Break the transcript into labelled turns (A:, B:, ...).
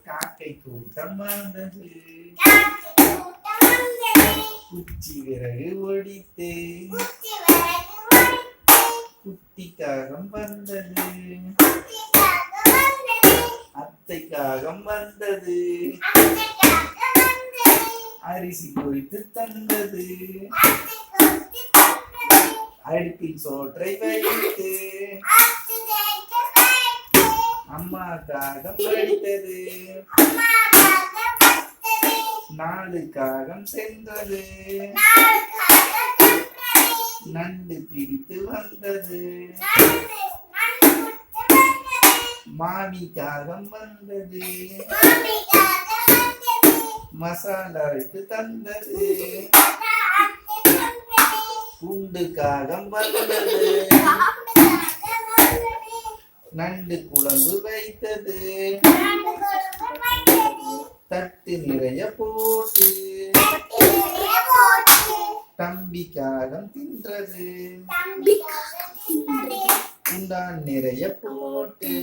A: காக்கை கூட்டம் வந்தது, குச்சி விறகு ஒடித்து, குட்டி காகம் வந்தது, அத்தை காகம் வந்தது, அரிசி குறித்து தந்தது, அடுப்பில் சோற்றை வைத்து அம்மா காகம் படித்தது, 4 காகம் சென்றது, நண்டு பிடித்து வந்தது, மாமி காகம் வந்தது, மசாலா அரைத்து தந்தது, பூண்டு காகம் வந்தது, நண்டு குழம்பு வைத்தது, தட்டு நிறைய போட்டு தம்பி காகம் தின்றது, குண்டான் நிறைய போட்டு